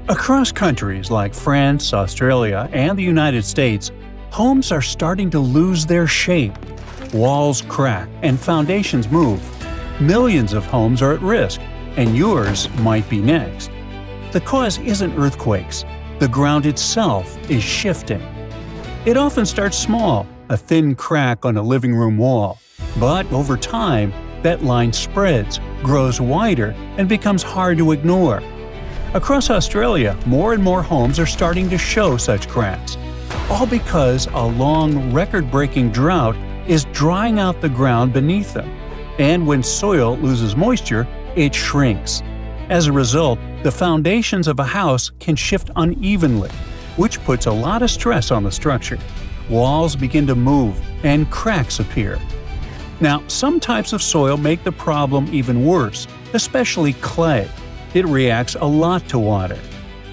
Across countries like France, Australia, and the United States, homes are starting to lose their shape. Walls crack and foundations move. Millions of homes are at risk, and yours might be next. The cause isn't earthquakes. The ground itself is shifting. It often starts small, a thin crack on a living room wall. But over time, that line spreads, grows wider, and becomes hard to ignore. Across Australia, more and more homes are starting to show such cracks, all because a long, record-breaking drought is drying out the ground beneath them. And when soil loses moisture, it shrinks. As a result, the foundations of a house can shift unevenly, which puts a lot of stress on the structure. Walls begin to move, and cracks appear. Now, some types of soil make the problem even worse, especially clay. It reacts a lot to water.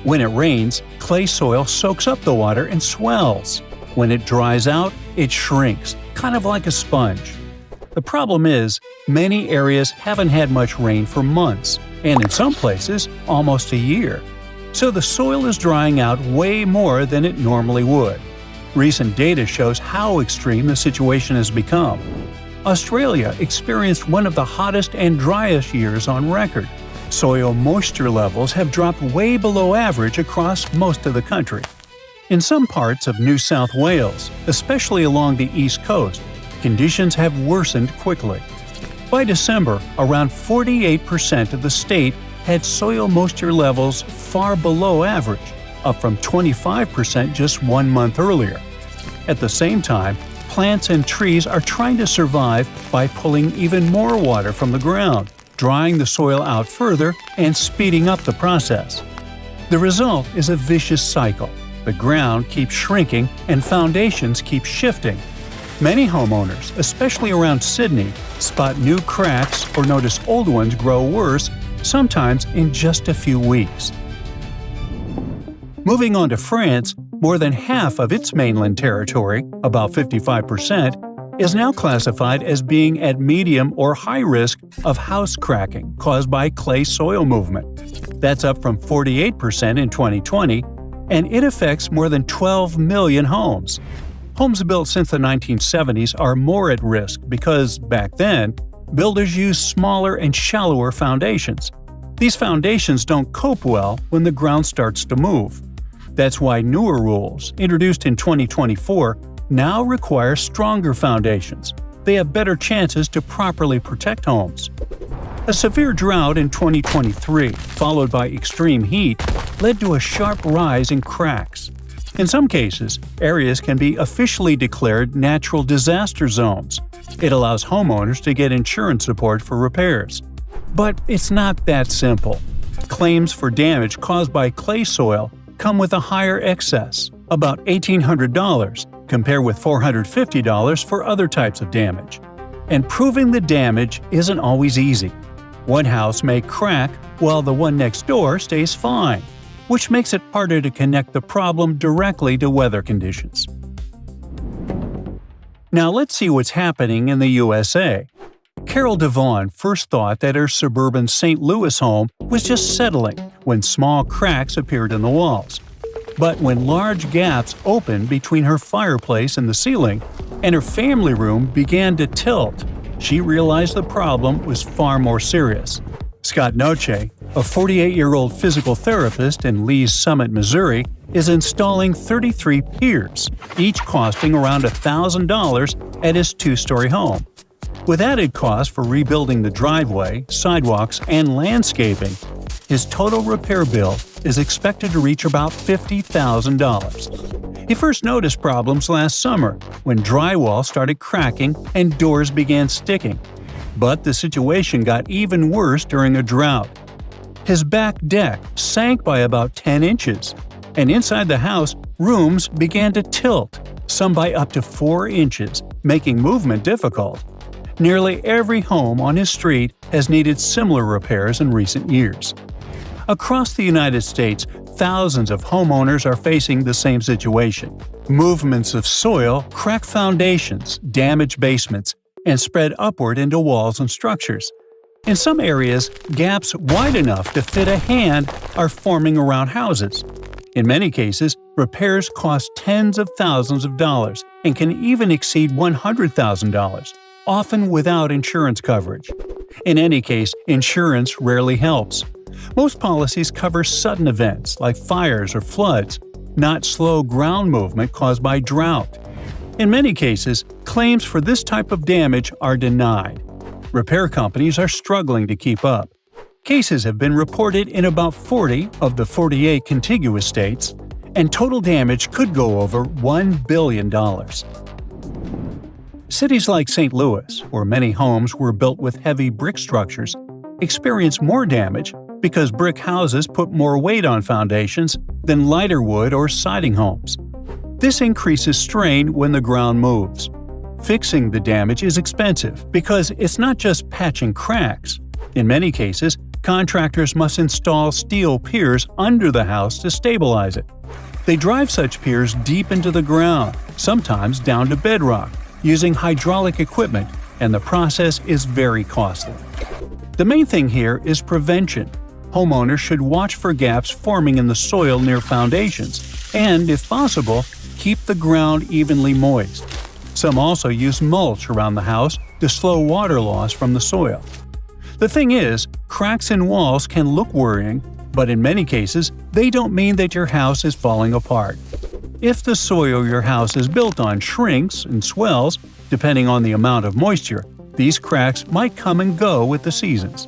When it rains, clay soil soaks up the water and swells. When it dries out, it shrinks, kind of like a sponge. The problem is, many areas haven't had much rain for months, and in some places, almost a year. So the soil is drying out way more than it normally would. Recent data shows how extreme the situation has become. Australia experienced one of the hottest and driest years on record. Soil moisture levels have dropped way below average across most of the country. In some parts of New South Wales, especially along the east coast, conditions have worsened quickly. By December, around 48% of the state had soil moisture levels far below average, up from 25% just 1 month earlier. At the same time, plants and trees are trying to survive by pulling even more water from the ground, drying the soil out further and speeding up the process. The result is a vicious cycle. The ground keeps shrinking and foundations keep shifting. Many homeowners, especially around Sydney, spot new cracks or notice old ones grow worse, sometimes in just a few weeks. Moving on to France, more than half of its mainland territory, about 55%, is now classified as being at medium or high risk of house cracking caused by clay soil movement. That's up from 48% in 2020, and it affects more than 12 million homes. Homes built since the 1970s are more at risk because, back then, builders used smaller and shallower foundations. These foundations don't cope well when the ground starts to move. That's why newer rules, introduced in 2024, now require stronger foundations. They have better chances to properly protect homes. A severe drought in 2023, followed by extreme heat, led to a sharp rise in cracks. In some cases, areas can be officially declared natural disaster zones. It allows homeowners to get insurance support for repairs. But it's not that simple. Claims for damage caused by clay soil come with a higher excess, about $1,800, compared with $450 for other types of damage. And proving the damage isn't always easy. One house may crack while the one next door stays fine, which makes it harder to connect the problem directly to weather conditions. Now let's see what's happening in the USA. Carol Devon first thought that her suburban St. Louis home was just settling when small cracks appeared in the walls. But when large gaps opened between her fireplace and the ceiling, and her family room began to tilt, she realized the problem was far more serious. Scott Noche, a 48-year-old physical therapist in Lee's Summit, Missouri, is installing 33 piers, each costing around $1,000 at his 2-story home. With added costs for rebuilding the driveway, sidewalks, and landscaping, his total repair bill is expected to reach about $50,000. He first noticed problems last summer when drywall started cracking and doors began sticking. But the situation got even worse during a drought. His back deck sank by about 10 inches, and inside the house, rooms began to tilt, some by up to 4 inches, making movement difficult. Nearly every home on his street has needed similar repairs in recent years. Across the United States, thousands of homeowners are facing the same situation. Movements of soil crack foundations, damage basements, and spread upward into walls and structures. In some areas, gaps wide enough to fit a hand are forming around houses. In many cases, repairs cost tens of thousands of dollars and can even exceed $100,000, often without insurance coverage. In any case, insurance rarely helps. Most policies cover sudden events like fires or floods, not slow ground movement caused by drought. In many cases, claims for this type of damage are denied. Repair companies are struggling to keep up. Cases have been reported in about 40 of the 48 contiguous states, and total damage could go over $1 billion. Cities like St. Louis, where many homes were built with heavy brick structures, experience more damage because brick houses put more weight on foundations than lighter wood or siding homes. This increases strain when the ground moves. Fixing the damage is expensive because it's not just patching cracks. In many cases, contractors must install steel piers under the house to stabilize it. They drive such piers deep into the ground, sometimes down to bedrock, using hydraulic equipment, and the process is very costly. The main thing here is prevention. Homeowners should watch for gaps forming in the soil near foundations, and, if possible, keep the ground evenly moist. Some also use mulch around the house to slow water loss from the soil. The thing is, cracks in walls can look worrying, but in many cases, they don't mean that your house is falling apart. If the soil your house is built on shrinks and swells, depending on the amount of moisture, these cracks might come and go with the seasons.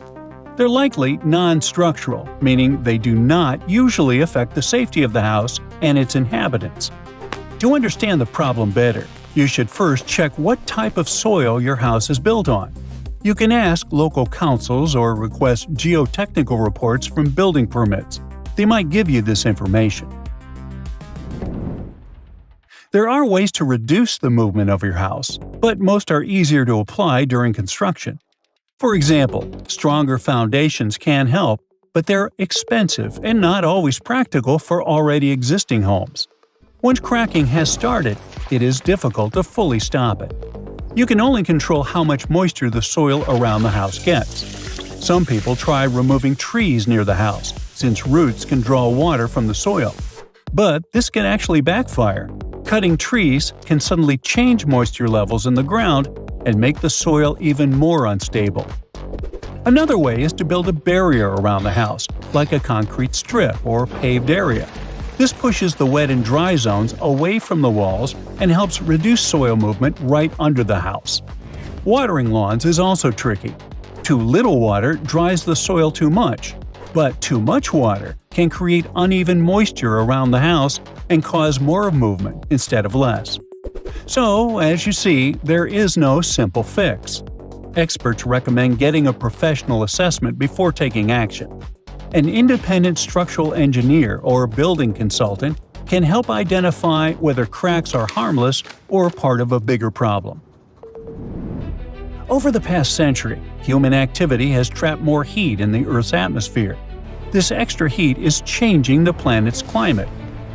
They're likely non-structural, meaning they do not usually affect the safety of the house and its inhabitants. To understand the problem better, you should first check what type of soil your house is built on. You can ask local councils or request geotechnical reports from building permits. They might give you this information. There are ways to reduce the movement of your house, but most are easier to apply during construction. For example, stronger foundations can help, but they're expensive and not always practical for already existing homes. Once cracking has started, it is difficult to fully stop it. You can only control how much moisture the soil around the house gets. Some people try removing trees near the house, since roots can draw water from the soil. But this can actually backfire. Cutting trees can suddenly change moisture levels in the ground and make the soil even more unstable. Another way is to build a barrier around the house, like a concrete strip or paved area. This pushes the wet and dry zones away from the walls and helps reduce soil movement right under the house. Watering lawns is also tricky. Too little water dries the soil too much, but too much water can create uneven moisture around the house and cause more movement instead of less. So, as you see, there is no simple fix. Experts recommend getting a professional assessment before taking action. An independent structural engineer or building consultant can help identify whether cracks are harmless or part of a bigger problem. Over the past century, human activity has trapped more heat in the Earth's atmosphere. This extra heat is changing the planet's climate,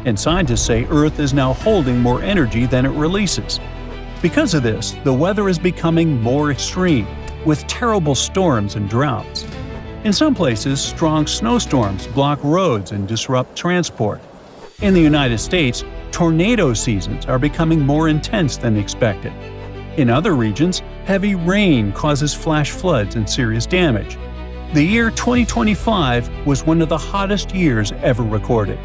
and scientists say Earth is now holding more energy than it releases. Because of this, the weather is becoming more extreme, with terrible storms and droughts. In some places, strong snowstorms block roads and disrupt transport. In the United States, tornado seasons are becoming more intense than expected. In other regions, heavy rain causes flash floods and serious damage. The year 2025 was one of the hottest years ever recorded.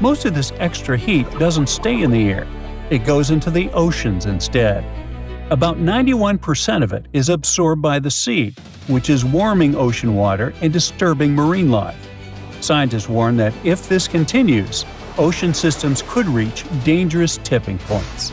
Most of this extra heat doesn't stay in the air. It goes into the oceans instead. About 91% of it is absorbed by the sea, which is warming ocean water and disturbing marine life. Scientists warn that if this continues, ocean systems could reach dangerous tipping points.